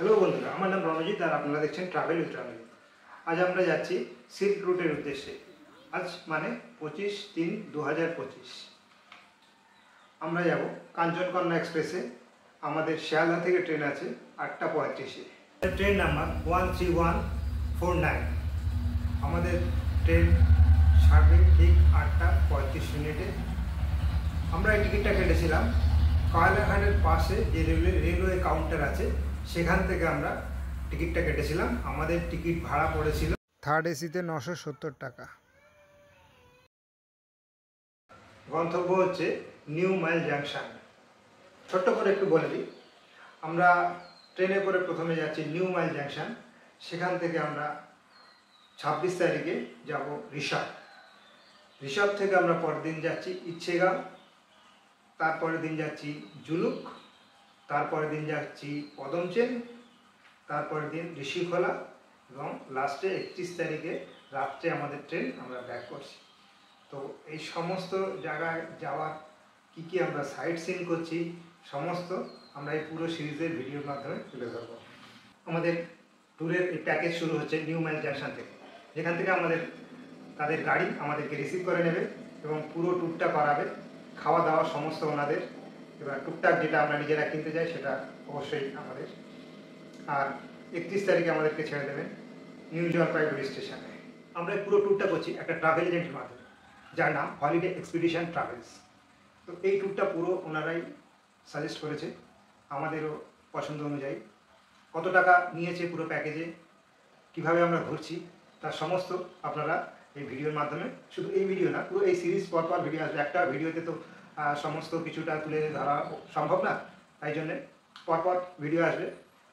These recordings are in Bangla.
হ্যালো বন্ধুরা, আমার নাম রণজিৎ আর আপনারা দেখছেন ট্রাভেল উইথ রণজিৎ। আজ আমরা যাচ্ছি সিল্ক রুটের উদ্দেশ্যে। আজ মানে 25/3/2025 আমরা যাব কাঞ্চনকন্যা এক্সপ্রেসে। আমাদের শিয়ালদা থেকে ট্রেন আছে 8:35-এ। Train number 13149। আমাদের ট্রেন ছাড়বে ঠিক 8:35 আমরা এই টিকিটটা কেটেছিলাম কয়লাঘাটের পাশে যে রেলওয়ে কাউন্টার আছে, সেখান থেকে আমরা টিকিটটা কেটেছিলাম। আমাদের টিকিট ভাড়া পড়েছিল থার্ড এসিতে 970 টাকা। গন্তব্য হচ্ছে নিউ মাইল জাংশন। ছোট্ট করে একটু বলে দিই, আমরা ট্রেনে করে প্রথমে যাচ্ছি নিউ মাইল জাংশন। সেখান থেকে আমরা 26 তারিখে যাব ঋষভ। ঋষভ থেকে আমরা পরের দিন যাচ্ছি ইচ্ছেগাঁও, তারপরের দিন যাচ্ছি জুলুক, তারপরের দিন যাচ্ছি পদমচেন, তারপরের দিন ঋষিখোলা এবং লাস্টে 31 তারিখে রাত্রে আমাদের ট্রেন আমরা ব্যাক করছি। তো এই সমস্ত জায়গায় যাওয়ার কী আমরা সাইট সিন করছি সমস্ত আমরা এই পুরো সিরিজের ভিডিওর মাধ্যমে তুলে ধরবো। আমাদের ট্যুরের এই প্যাকেজ শুরু হচ্ছে নিউ মাইল জাংশন থেকে, যেখান থেকে তাদের গাড়ি আমাদেরকে রিসিভ করে নেবে এবং পুরো ট্যুরটা করাবে, খাওয়া দাওয়া সমস্ত ওনাদের। এবার টুকটাক যেটা আমরা নিজেরা কিনতে যাই সেটা অবশ্যই আমাদের। আর 31 তারিখে আমাদেরকে ছেড়ে দেবেন নিউ জলপাইগুড়ি স্টেশনে। আমরা পুরো ট্যুরটা করছি একটা ট্রাভেল এজেন্টের মাধ্যমে, যার নাম হলিডে এক্সপিডিশন ট্রাভেলস। তো এই ট্যুরটা পুরো ওনারাই সাজেস্ট করেছে আমাদেরও পছন্দ অনুযায়ী। কত টাকা নিয়েছে পুরো প্যাকেজে, কিভাবে আমরা ঘুরছি তার সমস্ত আপনারা এই ভিডিওর মাধ্যমে, শুধু এই ভিডিও না, পুরো এই সিরিজ পরপর ভিডিও আসবে। একটা ভিডিওতে তো সমস্ত কিছুটা তুলে ধরা সম্ভব না, তাই জন্যে পরপর ভিডিও আসবে,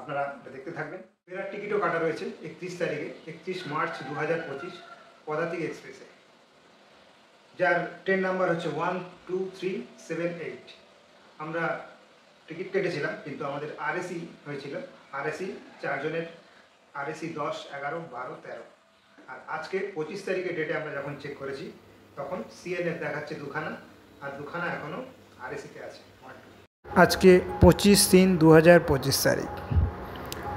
আপনারা দেখতে থাকবেন। ফেরার টিকিটও কাটা রয়েছে 31 তারিখে, 31 মার্চ 2025 পদাতিক এক্সপ্রেসে, যার ট্রেন নাম্বার হচ্ছে 12378। আমরা টিকিট কেটেছিলাম কিন্তু আমাদের আরএসি হয়েছিল, আরএসি 4 জনের, আরএসি 10, 11, 12, 13। আর আজকে 25 তারিখে ডেটে আমরা যখন চেক করেছি তখন সিএনএফ দেখাচ্ছে 2খানা, আর 2খানা এখনও আরএসিতে আছে। আজকে 25/3/2025 তারিখ,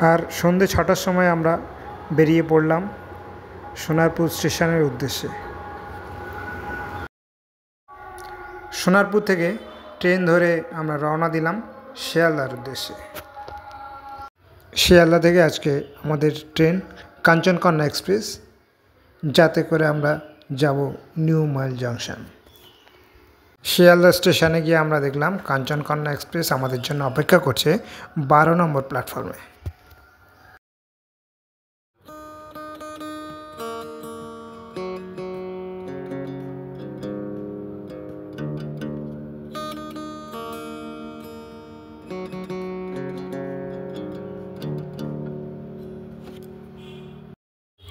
আর সন্ধ্যে 6টার সময় আমরা বেরিয়ে পড়লাম সোনারপুর স্টেশনের উদ্দেশ্যে। সোনারপুর থেকে ট্রেন ধরে আমরা রওনা দিলাম শিয়ালদার উদ্দেশ্যে। শিয়ালদা থেকে আজকে আমাদের ট্রেন কাঞ্চনকন্যা এক্সপ্রেস, যাতে করে আমরা যাব নিউ মাইল জাংশন। শিয়ালদা স্টেশনে গিয়ে আমরা দেখলাম কাঞ্চনকন্যা এক্সপ্রেস আমাদের জন্য অপেক্ষা করছে 12 নম্বর প্ল্যাটফর্মে।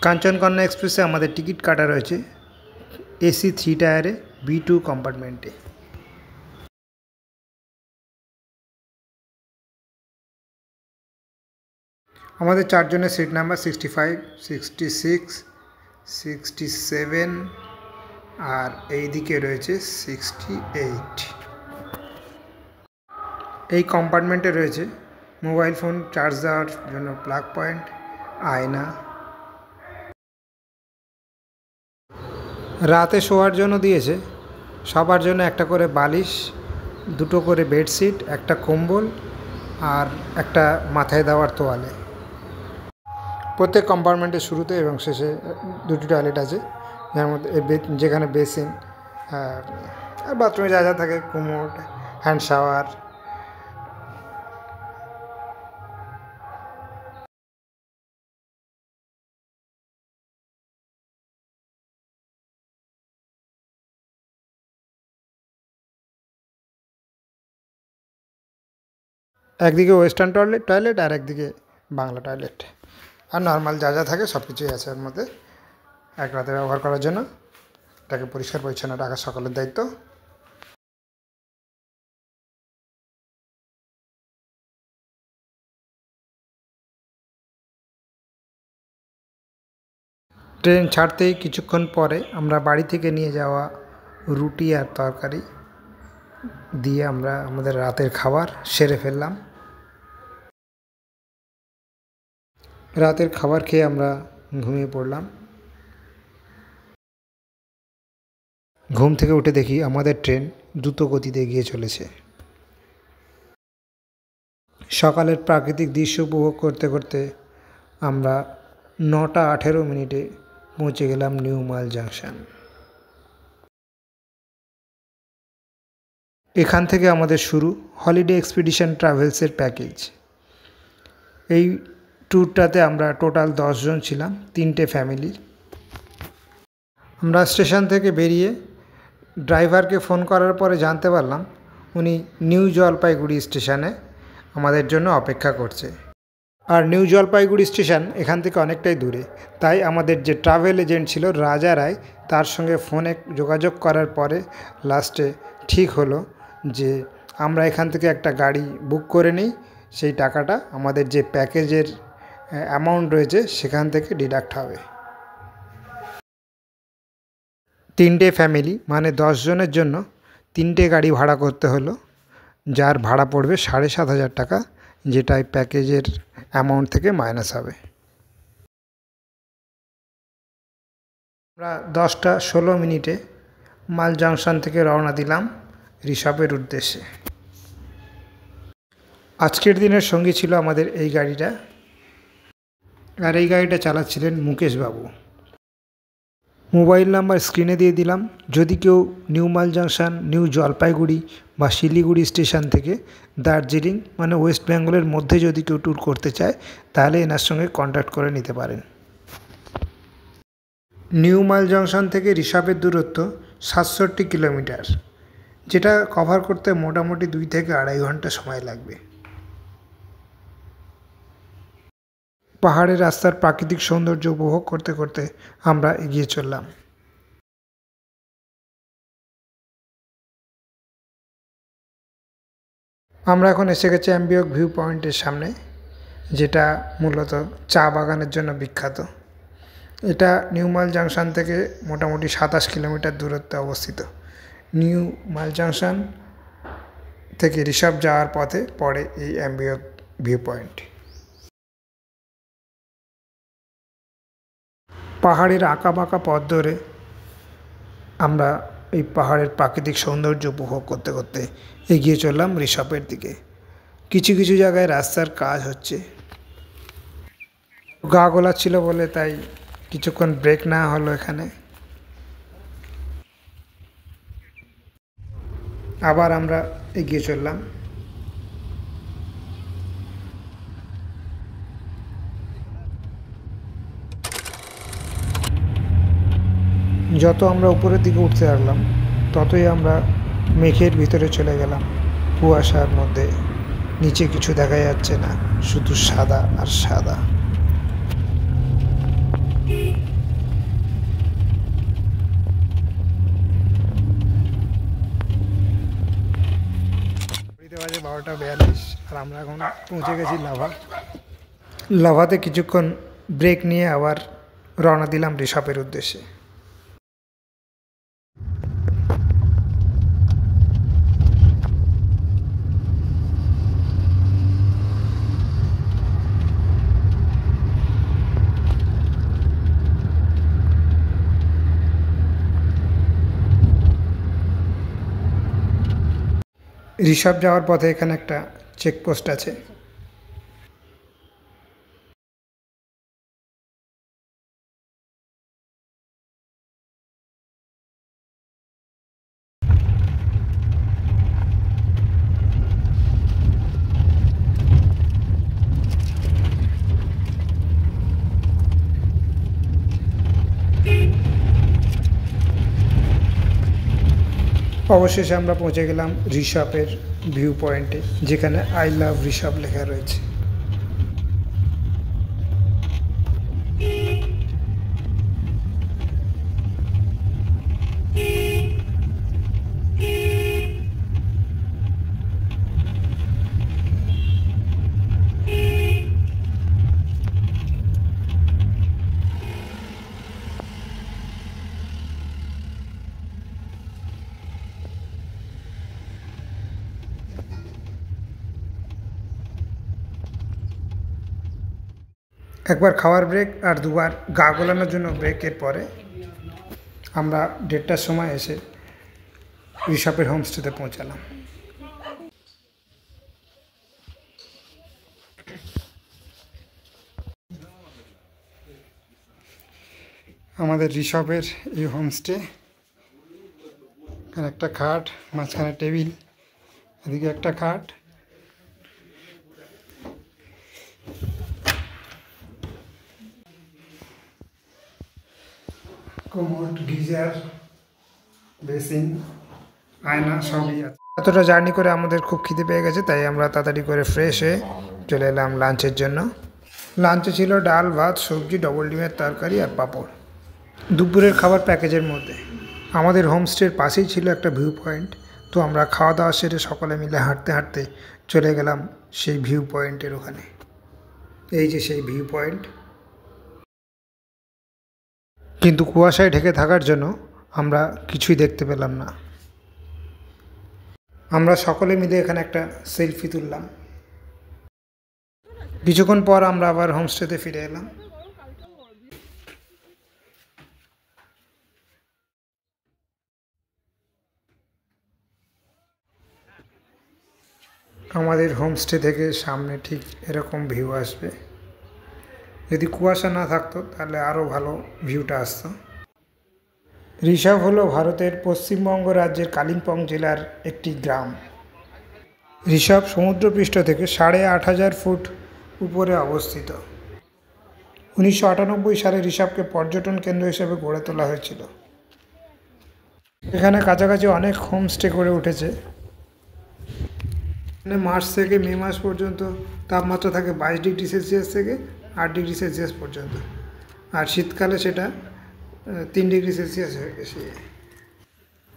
কাঞ্চনকন্যা এক্সপ্রেসে আমাদের টিকিট কাটা রয়েছে এসি 3 টায়ারে B2 কম্পার্টমেন্টে। আমাদের 4 জনের সিট নাম্বার 65, 66, 67 আর এই দিকে রয়েছে 68। এই কম্পার্টমেন্টে রয়েছে মোবাইল ফোন চার্জ দেওয়ার জন্য প্লাগ পয়েন্ট, আয়না। রাতে শোয়ার জন্য দিয়েছে সবার জন্য একটা করে বালিশ, 2টো করে বেডশিট, একটা কম্বল আর একটা মাথায় দেওয়ার তোয়ালে। প্রত্যেক কম্পার্টমেন্টের শুরুতে এবং শেষে 2টি টয়লেট আছে, যার মধ্যে যেখানে বেসিন আর বাথরুমে যা যা থাকে, কোমোড, হ্যান্ড শাওয়ার। একদিকে ওয়েস্টার্ন টয়লেট আর একদিকে বাংলা টয়লেট, আর নর্মাল যা যা থাকে সব কিছুই আছে এর মধ্যে। এক রাতে ব্যবহার করার জন্য এটাকে পরিষ্কার পরিচ্ছন্ন রাখা সকলের দায়িত্ব। ট্রেন ছাড়তেই কিছুক্ষণ পরে আমরা বাড়ি থেকে নিয়ে যাওয়া রুটি আর তরকারি দিয়ে আমরা আমাদের রাতের খাবার সেরে ফেললাম। রাতের খাবার খেয়ে আমরা ঘুমিয়ে পড়লাম। ঘুম থেকে উঠে দেখি আমাদের ট্রেন দ্রুত গতিতে এগিয়ে চলেছে। সকালের প্রাকৃতিক দৃশ্য উপভোগ করতে করতে আমরা 9:18 পৌঁছে গেলাম নিউ মাইল জাংশন। এখান থেকে আমাদের শুরু হলিডে এক্সপিডিশন ট্রাভেলসের প্যাকেজ। এই ট্যুরটাতে আমরা টোটাল 10 জন ছিলাম, 3টে ফ্যামিলি। আমরা স্টেশন থেকে বেরিয়ে ড্রাইভারকে ফোন করার পরে জানতে পারলাম উনি নিউ জলপাইগুড়ি স্টেশনে আমাদের জন্য অপেক্ষা করছে। আর নিউ জলপাইগুড়ি স্টেশন এখান থেকে অনেকটাই দূরে, তাই আমাদের যে ট্রাভেল এজেন্ট ছিল রাজা রায়, তার সঙ্গে ফোনে যোগাযোগ করার পরে লাস্টে ঠিক হলো যে আমরা এখান থেকে একটা গাড়ি বুক করে নিই, সেই টাকাটা আমাদের যে প্যাকেজের অ্যামাউন্ট রয়েছে সেখান থেকে ডিডাক্ট হবে। 3টে ফ্যামিলি মানে 10 জনের জন্য 3টে গাড়ি ভাড়া করতে হলো, যার ভাড়া পড়বে 7,500 টাকা, যেটা এই প্যাকেজের অ্যামাউন্ট থেকে মাইনাস হবে। আমরা 10:16 মাইল জাংশন থেকে রওনা দিলাম ঋষভের উদ্দেশ্যে। আজকের দিনের সঙ্গী ছিল আমাদের এই গাড়িটা, আর এই গাড়িটা চালাচ্ছিলেন মুকেশ বাবু। মোবাইল নাম্বার স্ক্রিনে দিয়ে দিলাম, যদি কেউ new mile junction, new Jalpaiguri বা শিলিগুড়ি স্টেশন থেকে দার্জিলিং মানে ওয়েস্ট বেঙ্গলের মধ্যে যদি কেউ ট্যুর করতে চায় তাহলে এনার সঙ্গে কন্ট্যাক্ট করে নিতে পারেন। নিউ মাইল জাংশন থেকে ঋষভের দূরত্ব 67 কিলোমিটার, যেটা কভার করতে মোটামুটি 2 থেকে 2.5 ঘন্টা সময় লাগবে। পাহাড়ের রাস্তার প্রাকৃতিক সৌন্দর্য উপভোগ করতে করতে আমরা এগিয়ে চললাম। আমরা এখন এসে গেছি অ্যাম্বিয়ক ভিউ পয়েন্টের সামনে, যেটা মূলত চা বাগানের জন্য বিখ্যাত। এটা নিউ মাইল জাংশন থেকে মোটামুটি 27 কিলোমিটার দূরত্বে অবস্থিত। নিউ মাইল জাংশন থেকে ঋষভ যাওয়ার পথে পড়ে এই অ্যাম্বিয়ক ভিউ পয়েন্ট। পাহাড়ের আঁকাবাঁকা পথ ধরে আমরা এই পাহাড়ের প্রাকৃতিক সৌন্দর্য উপভোগ করতে করতে এগিয়ে চললাম ঋষভের দিকে। কিছু কিছু জায়গায় রাস্তার কাজ হচ্ছে, গা গোলাচ্ছিল বলে তাই কিছুক্ষণ ব্রেক নেওয়া হলো এখানে। আবার আমরা এগিয়ে চললাম। যত আমরা উপরের দিকে উঠতে লাগলাম ততই আমরা মেঘের ভিতরে চলে গেলাম, কুয়াশার মধ্যে। নিচে কিছু দেখা যাচ্ছে না, শুধু সাদা আর সাদা। বাজে 12:42 আর আমরা এখন পৌঁছে গেছি লাভা। লাভাতে কিছুক্ষণ ব্রেক নিয়ে আবার রওনা দিলাম ঋষভের উদ্দেশ্যে। ঋষভ যাওয়ার পথে এখানে একটা চেকপোস্ট আছে। অবশেষে আমরা পৌঁছে গেলাম ঋষভের ভিউ পয়েন্টে, যেখানে আই লাভ ঋষভ লেখা রয়েছে। একবার খাওয়ার ব্রেক আর দুবার গা গোলানোর জন্য ব্রেকের পরে আমরা 1:30টার সময় এসে ঋষভের হোমস্টেতে পৌঁছালাম। আমাদের ঋষভের এই হোমস্টে, এখানে একটা খাট, মাঝখানে টেবিল, এদিকে একটা খাট, কোমোড, গিজার, বেসিন, আয়না সবই আছে। এতটা জার্নি করে আমাদের খুব খিদে পেয়ে গেছে, তাই আমরা তাড়াতাড়ি করে ফ্রেশ হয়ে চলে এলাম লাঞ্চের জন্য। লাঞ্চে ছিল ডাল, ভাত, সবজি, ডবল ডিমের তরকারি আর পাঁপড়। দুপুরের খাবার প্যাকেজের মধ্যে। আমাদের হোমস্টের পাশেই ছিল একটা ভিউ পয়েন্ট, তো আমরা খাওয়া দাওয়া সেরে সকলে মিলে হাঁটতে হাঁটতে চলে গেলাম সেই ভিউ পয়েন্টের ওখানে। এই যে সেই ভিউ পয়েন্ট, কিন্তু কুয়াশায় ঢেকে থাকার জন্য আমরা কিছুই দেখতে পেলাম না। আমরা সকলে মিলে এখানে একটা সেলফি তুললাম। কিছুক্ষণ পর আমরা আবার হোমস্টেতে ফিরে এলাম। আমাদের হোমস্টে থেকে সামনে ঠিক এরকম ভিউ আসবে। যদি কুয়াশা না থাকতো তাহলে আরও ভালো ভিউটা আসতো। ঋষভ হলো ভারতের পশ্চিমবঙ্গ রাজ্যের কালিম্পং জেলার একটি গ্রাম। ঋষভ সমুদ্রপৃষ্ঠ থেকে 8,500 ফুট উপরে অবস্থিত। 1998 সালে ঋষভকে পর্যটন কেন্দ্র হিসেবে গড়ে তোলা হয়েছিল। এখানে কাছাকাছি অনেক হোমস্টে গড়ে উঠেছে। এখানে মার্চ থেকে মে মাস পর্যন্ত তাপমাত্রা থাকে 22 ডিগ্রি সেলসিয়াস থেকে 8 ডিগ্রি সেলসিয়াস পর্যন্ত, আর শীতকালে সেটা 3 ডিগ্রি সেলসিয়াস হয়ে গেছে।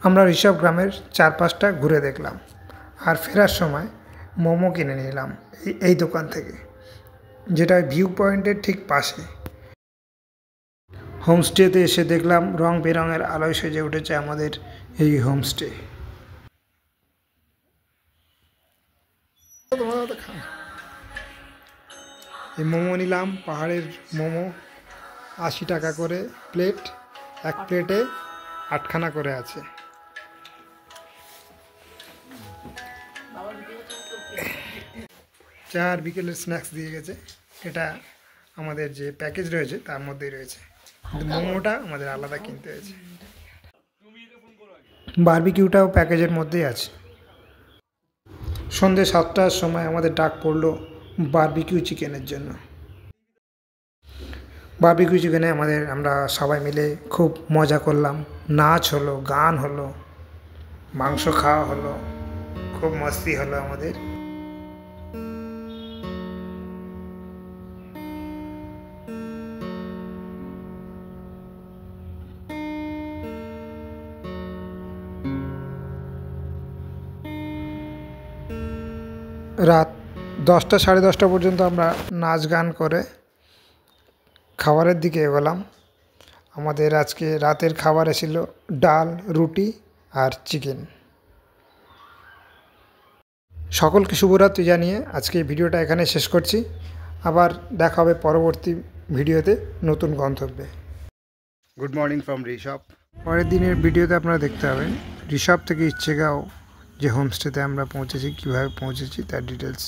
আমরা ঋষভ গ্রামের চারপাশটা ঘুরে দেখলাম, আর ফেরার সময় মোমো কিনে নিলাম এই দোকান থেকে, যেটা ভিউ পয়েন্টের ঠিক পাশে। হোমস্টেতে এসে দেখলাম রং বেরঙের আলোয় সেজে উঠেছে আমাদের এই হোমস্টে। এই মোমো নিলাম, পাহাড়ের মোমো, 80 টাকা করে প্লেট, এক প্লেটে 8খানা করে আছে। চা আর বিকেলের স্ন্যাক্স দিয়ে গেছে। এটা আমাদের যে প্যাকেজ রয়েছে তার মধ্যেই রয়েছে, কিন্তু মোমোটা আমাদের আলাদা কিনতে হয়েছে। বারবিকিউটাও প্যাকেজের মধ্যেই আছে। সন্ধ্যে 7টার সময় আমাদের ডাক পড়লো বারবিকিউ চিকেনের জন্য। বারবিকিউ চিকেনে আমরা সবাই মিলে খুব মজা করলাম। নাচ হলো, গান হলো, মাংস খাওয়া হলো, খুব মস্তি হলো আমাদের। রাত 10টা, 10:30 পর্যন্ত আমরা নাচ গান করে খাবারের দিকে এগোলাম। আমাদের আজকে রাতের খাবারে ছিল ডাল, রুটি আর চিকেন। সকলকে শুভরাত্রি জানিয়ে আজকে ভিডিওটা এখানে শেষ করছি। আবার দেখা হবে পরবর্তী ভিডিওতে নতুন গন্তব্যে। Good morning from Rishabh. পরের দিনের ভিডিওতে আপনারা দেখতে পাবেন ঋষভ থেকে ইচ্ছেগাঁও যে হোমস্টেতে আমরা পৌঁছেছি, কীভাবে পৌঁছেছি তার ডিটেলস।